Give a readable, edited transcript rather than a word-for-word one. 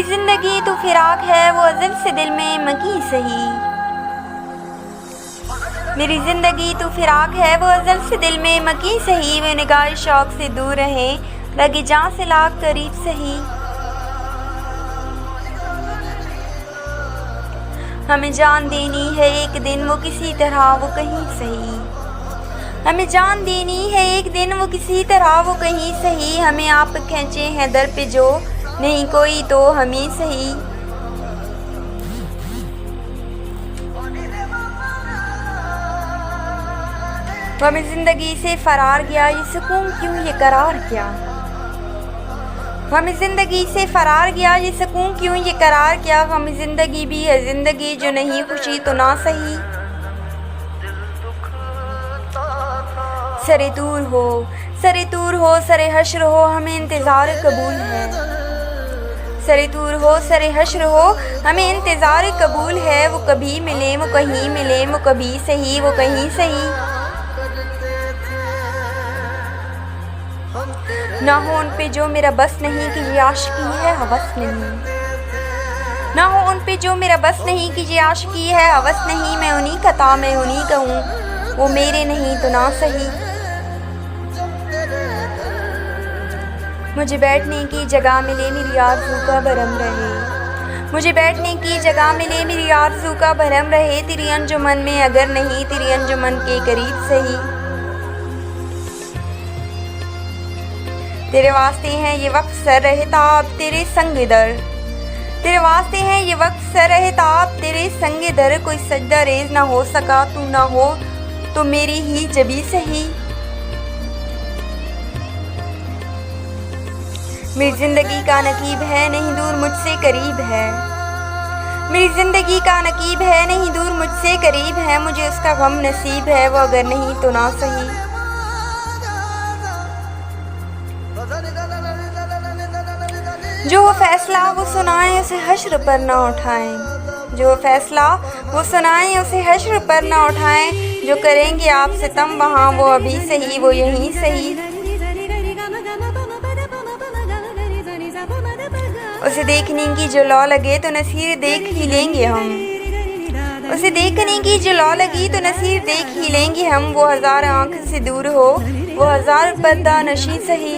जिंदगी तो फिराक है वो अज़ल से दिल में मकी सही। मेरी जिंदगी तो फिराक है वो अज़ल से दिल में मकी सही। वे निगाह शौक से दूर रहे लगे जान से लाख करीब सही। हमें जान देनी है एक दिन वो किसी तरह वो कहीं सही। हमें जान देनी है एक दिन वो किसी तरह वो कहीं सही। हमें आप खींचे हैं दर पे जो नहीं कोई तो हमें सही। हमें जिंदगी से फरार किया ये सुकून क्यों ये करार क्या। हमें जिंदगी से फरार किया ये सुकून क्यों ये करार क्या। हमें जिंदगी भी है जिंदगी जो नहीं खुशी तो ना सही। सरे दूर हो सरे दूर हो सरे हश्र हो हमें इंतज़ार कबूल है। सरे दूर हो सरे हश्र हो हमें इंतज़ार कबूल है। वो कभी मिले वो कहीं मिले वो कभी सही वो कहीं सही। ना हो उन पे जो मेरा बस नहीं कि ये आशिकी है हवस नहीं। ना हो उन पे जो मेरा बस नहीं कि ये आशिकी है हवस नहीं। मैं उन्हीं का था मैं उन्हीं का हूँ वो मेरे नहीं तो ना सही। मुझे बैठने की जगह मिले मेरी आरज़ू का भरम रहे। मुझे बैठने की जगह मिले मेरी आरज़ू का भरम रहे। तेरी अंजुमन में अगर नहीं तेरी अंजुमन के करीब सही। तेरे वास्ते हैं ये वक्त सर रहता अब तेरे संग दर। तेरे वास्ते हैं ये वक्त सर रहता अब तेरे संग दर। कोई सजदा रेज ना हो सका तू ना हो तो मेरी ही जबी सही। मेरी जिंदगी का नकीब है नहीं दूर मुझसे करीब है। मेरी जिंदगी का नकीब है नहीं दूर मुझसे करीब है। मुझे उसका गम नसीब है वो अगर नहीं तो ना सही। जो वो फैसला वो सुनाए उसे हश्र पर ना उठाएं। जो फैसला वो सुनाए उसे हश्र पर ना उठाएं। जो करेंगे आप सितम वहाँ वो अभी सही वो यहीं सही। उसे देखने की जो लौ लगे तो नसीर देख ही लेंगे हम। उसे देखने की जो लौ लगी तो नसीर देख ही लेंगे हम। वो हज़ार आँख से दूर हो वो हज़ार पर्दा नशी सही।